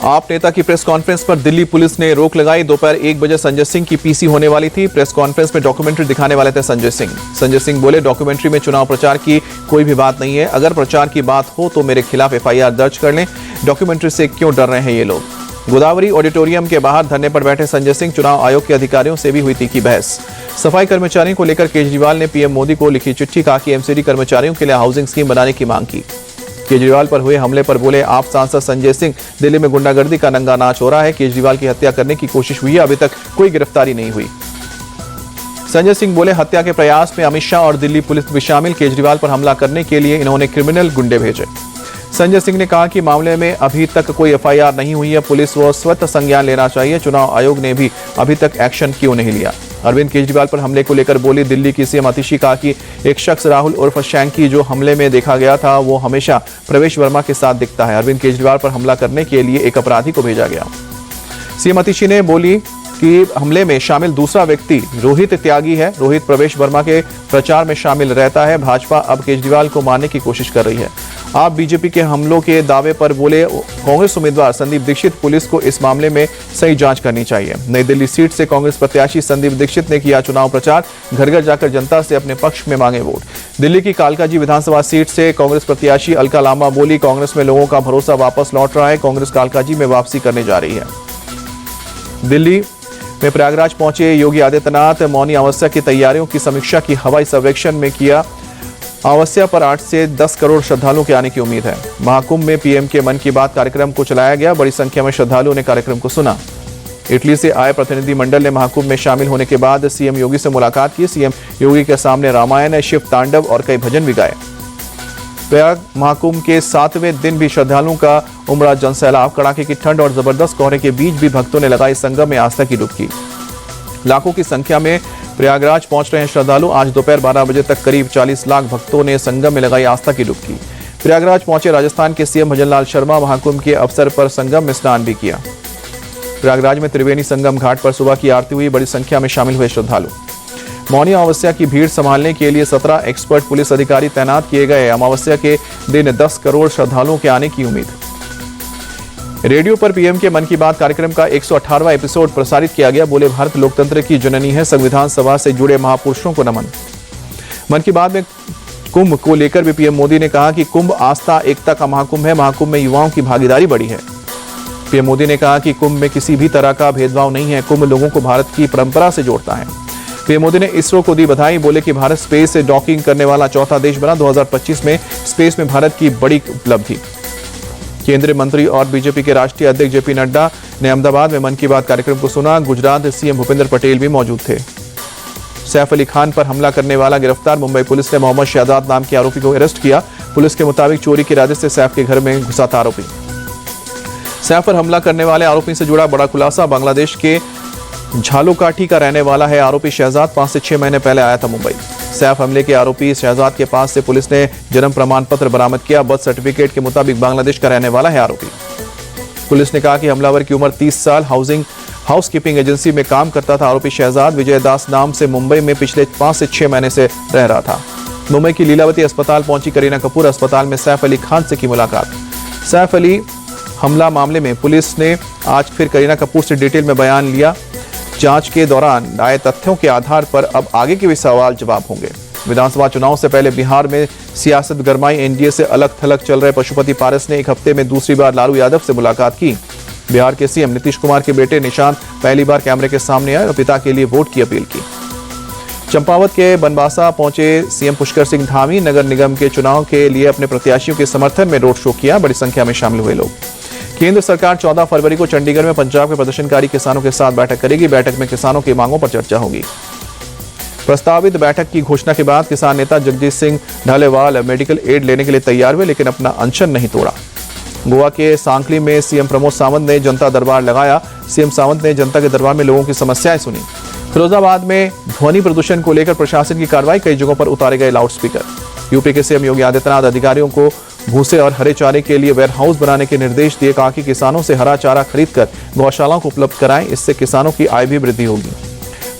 आप नेता की प्रेस कॉन्फ्रेंस पर दिल्ली पुलिस ने रोक लगाई। दोपहर 1 बजे संजय सिंह की पीसी होने वाली थी। प्रेस कॉन्फ्रेंस में डॉक्यूमेंट्री दिखाने वाले थे संजय सिंह। संजय सिंह बोले, डॉक्यूमेंट्री में चुनाव प्रचार की कोई भी बात नहीं है। अगर प्रचार की बात हो तो मेरे खिलाफ एफआईआर दर्ज कर लें। डॉक्यूमेंट्री से क्यों डर रहे हैं ये लोग। गोदावरी ऑडिटोरियम के बाहर धरने पर बैठे संजय सिंह। चुनाव आयोग के अधिकारियों से भी हुई तीखी बहस। सफाई कर्मचारियों को लेकर केजरीवाल ने पीएम मोदी को लिखी चिट्ठी। कहा कि एमसीडी कर्मचारियों के लिए हाउसिंग स्कीम बनाने की मांग की। केजरीवाल पर हुए हमले पर बोले, आप सांसद संजय सिंह, दिल्ली में गुंडागर्दी का नंगा नाच हो रहा है। केजरीवाल की हत्या करने की कोशिश हुई है, अभी तक कोई गिरफ्तारी नहीं हुई। संजय सिंह बोले, हत्या के प्रयास में अमित शाह और दिल्ली पुलिस भी शामिल। केजरीवाल पर हमला करने के लिए इन्होंने क्रिमिनल गुंडे भेजे। संजय सिंह ने कहा कि मामले में अभी तक कोई एफआईआर नहीं हुई है। पुलिस को स्वतः संज्ञान लेना चाहिए। चुनाव आयोग ने भी अभी तक एक्शन क्यों नहीं लिया। अरविंद केजरीवाल पर हमले को लेकर बोली दिल्ली की सीएम आतिशी। कहा कि एक शख्स राहुल उर्फ शैंकी जो हमले में देखा गया था वो हमेशा प्रवेश वर्मा के साथ दिखता है। अरविंद केजरीवाल पर हमला करने के लिए एक अपराधी को भेजा गया। सीएम आतिशी ने बोली कि हमले में शामिल दूसरा व्यक्ति रोहित त्यागी है। रोहित प्रवेश वर्मा के प्रचार में शामिल रहता है। भाजपा अब केजरीवाल को मारने की कोशिश कर रही है। आप बीजेपी के हमलों के दावे पर बोले, कांग्रेस उम्मीदवार संदीप दीक्षित, पुलिस को इस मामले में सही जांच करनी चाहिए। नई दिल्ली सीट से कांग्रेस प्रत्याशी संदीप दीक्षित ने किया चुनाव प्रचार। घर घर जाकर जनता से अपने पक्ष में मांगे वोट। दिल्ली की कालकाजी विधानसभा सीट से कांग्रेस प्रत्याशी अलका लांबा बोली, कांग्रेस में लोगों का भरोसा वापस लौट रहा है। कांग्रेस कालकाजी में वापसी करने जा रही है। दिल्ली में प्रयागराज पहुंचे योगी आदित्यनाथ। मौनी अमावस्या की तैयारियों की समीक्षा की। हवाई सर्वेक्षण में किया। अमावस्या पर 8 से 10 करोड़ श्रद्धालुओं के आने की उम्मीद है। महाकुंभ में पीएम के मन की बात कार्यक्रम को चलाया गया। बड़ी संख्या में श्रद्धालुओं ने कार्यक्रम को सुना। इटली से आए प्रतिनिधि मंडल ने महाकुंभ में शामिल होने के बाद सीएम योगी से मुलाकात की। सीएम योगी के सामने रामायण, शिव तांडव और कई भजन भी गाए। प्रयाग महाकुंभ के 7वें दिन भी श्रद्धालुओं का उमड़ा जनसैलाब। कड़ाके की ठंड और जबरदस्त कोहरे के बीच भी भक्तों ने लगाई संगम में आस्था की डुबकी। लाखों की संख्या में प्रयागराज पहुंच रहे हैं श्रद्धालु। आज दोपहर 12 बजे तक करीब 40 लाख भक्तों ने संगम में लगाई आस्था की डुबकी। प्रयागराज पहुंचे राजस्थान के सीएम भजनलाल शर्मा। महाकुंभ के अवसर पर संगम में स्नान भी किया। प्रयागराज में त्रिवेणी संगम घाट पर सुबह की आरती हुई। बड़ी संख्या में शामिल हुए श्रद्धालु। मौनी अमावस्या की भीड़ संभालने के लिए 17 एक्सपर्ट पुलिस अधिकारी तैनात किए गए। अमावस्या के दिन 10 करोड़ श्रद्धालुओं के आने की उम्मीद। रेडियो पर पीएम के मन की बात कार्यक्रम का 118वां एपिसोड प्रसारित किया गया। बोले, भारत लोकतंत्र की जननी है। संविधान सभा से जुड़े महापुरुषों को नमन। मन की बात में कुंभ को लेकर भी पीएम मोदी ने कहा कि कुंभ आस्था एकता का महाकुंभ है। महाकुंभ में युवाओं की भागीदारी बड़ी है। पीएम मोदी ने कहा कि कुंभ में किसी भी तरह का भेदभाव नहीं है। कुंभ लोगों को भारत की परंपरा से जोड़ता है। पीएम मोदी ने इसरो को दी बधाई। बोले कि भारत स्पेस से डॉकिंग करने वाला चौथा देश बना। 2025 में स्पेस में भारत की बड़ी उपलब्धि। केंद्रीय मंत्री और बीजेपी के राष्ट्रीय अध्यक्ष जेपी नड्डा ने अहमदाबाद में मन की बात कार्यक्रम को सुना। गुजरात सीएम भूपेंद्र पटेल भी मौजूद थे। सैफ अली खान पर हमला करने वाला गिरफ्तार। मुंबई पुलिस ने मोहम्मद शहजाद नाम के आरोपी को अरेस्ट किया। पुलिस के मुताबिक चोरी के इरादे से सैफ के घर में घुसा था आरोपी। सैफ पर हमला करने वाले आरोपी से जुड़ा बड़ा खुलासा। बांग्लादेश के झालुकाठी का रहने वाला है आरोपी शहजाद। 5 से 6 महीने पहले आया था मुंबई। सैफ हमले के आरोपी शहजाद के पास से पुलिस ने जन्म प्रमाण पत्र बरामद किया। बर्थ सर्टिफिकेट के मुताबिक बांग्लादेश का रहने वाला है आरोपी। पुलिस ने कहा कि हमलावर की उम्र 30 साल, हाउसकीपिंग एजेंसी में काम करता था। आरोपी शहजाद विजय दास नाम से मुंबई में पिछले 5 से 6 महीने से रह रहा था। मुंबई की लीलावती अस्पताल पहुंची करीना कपूर। अस्पताल में सैफ अली खान से की मुलाकात। सैफ अली हमला मामले में पुलिस ने आज फिर करीना कपूर से डिटेल में बयान लिया। जांच के दौरान आए तथ्यों के आधार पर अब आगे के भी सवाल जवाब होंगे। विधानसभा चुनाव से पहले बिहार में सियासत गरमाई। एनडीए से अलग थलग चल रहे पशुपति पारस ने एक हफ्ते में दूसरी बार लालू यादव से मुलाकात की। बिहार के सीएम नीतीश कुमार के बेटे निशांत पहली बार कैमरे के सामने आए और पिता के लिए वोट की अपील की। चंपावत के बनबासा पहुंचे सीएम पुष्कर सिंह धामी। नगर निगम के चुनाव के लिए अपने प्रत्याशियों के समर्थन में रोड शो किया। बड़ी संख्या में शामिल हुए लोग। केंद्र सरकार 14 फरवरी को चंडीगढ़ में पंजाब के प्रदर्शनकारी किसानों के साथ बैठक करेगी। बैठक में किसानों की मांगों पर चर्चा होगी। प्रस्तावित बैठक की घोषणा के बाद किसान नेता जगजीत सिंह ढालेवाल मेडिकल एड लेने के लिए तैयार हुए, लेकिन अपना अनशन नहीं तोड़ा। गोवा के सांकली में सीएम प्रमोद सावंत ने जनता दरबार लगाया। सीएम सावंत ने जनता के दरबार में लोगों की समस्याएं सुनी। फिरोजाबाद में ध्वनि प्रदूषण को लेकर प्रशासन की कार्रवाई। कई जगहों पर उतारे गए लाउडस्पीकर। यूपी के सीएम योगी आदित्यनाथ अधिकारियों को भूसे और हरे चारे के लिए वेयरहाउस बनाने के निर्देश दिए। कहा कि किसानों से हरा चारा खरीदकर गौशालाओं को उपलब्ध कराएं। इससे किसानों की आय भी वृद्धि होगी।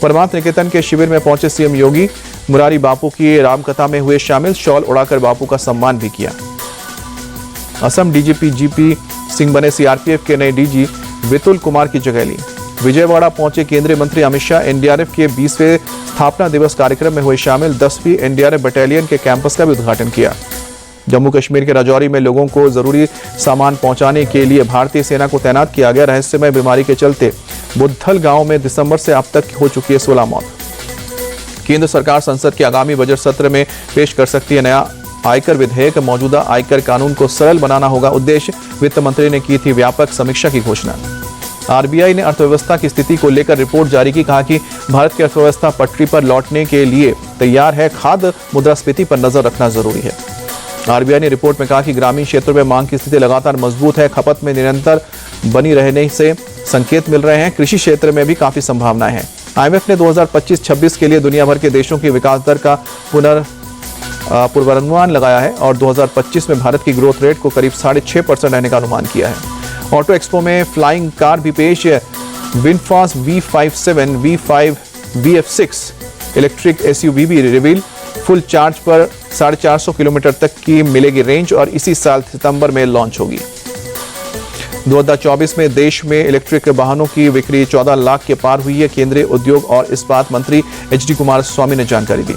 परमार्थ निकेतन के शिविर में पहुंचे सीएम योगी। मुरारी बापू की रामकथा में हुए शामिल। शॉल उड़ाकर बापू का सम्मान भी किया। असम डीजीपी जीपी सिंह बने सीआरपीएफ के नए डीजी विपुल कुमार की जगह ली। विजयवाड़ा पहुंचे केंद्रीय मंत्री अमित शाह। एनडीआरएफ के 20वें स्थापना दिवस कार्यक्रम में हुए शामिल। 10वीं एनडीआरएफ बटालियन के कैंपस का भी उद्घाटन किया। जम्मू कश्मीर के राजौरी में लोगों को जरूरी सामान पहुंचाने के लिए भारतीय सेना को तैनात किया गया। रहस्यमय बीमारी के चलते बुद्धल गांव में दिसंबर से अब तक हो चुकी है 16 मौत। केंद्र सरकार संसद के आगामी बजट सत्र में पेश कर सकती है नया आयकर विधेयक। मौजूदा आयकर कानून को सरल बनाना होगा उद्देश्य। वित्त मंत्री ने की थी व्यापक समीक्षा की घोषणा। आरबीआई ने अर्थव्यवस्था की स्थिति को लेकर रिपोर्ट जारी की। कहा कि भारत की अर्थव्यवस्था पटरी पर लौटने के लिए तैयार है। खाद्य मुद्रास्फीति पर नजर रखना जरूरी है। आरबीआई ने रिपोर्ट में कहा कि ग्रामीण क्षेत्रों में मांग की स्थिति लगातार मजबूत है। खपत में निरंतर बनी रहने से संकेत मिल रहे हैं। कृषि क्षेत्र में भी काफी संभावनाएं हैं। आईएमएफ ने 2025-26 के लिए दुनिया भर के देशों की विकास दर का पूर्वानुमान लगाया है और 2025 में भारत की ग्रोथ रेट को करीब 6.5% रहने का अनुमान किया है। ऑटो एक्सपो में फ्लाइंग कार भी पेश है। VinFast V57, V5, VF6 electric SUV भी रिवील। फुल चार्ज पर 450 किलोमीटर तक की मिलेगी रेंज और इसी साल सितंबर में लॉन्च होगी। 2024 में देश में इलेक्ट्रिक वाहनों की बिक्री 14 लाख के पार हुई है। केंद्रीय उद्योग और इस्पात मंत्री एचडी कुमारस्वामी ने जानकारी दी।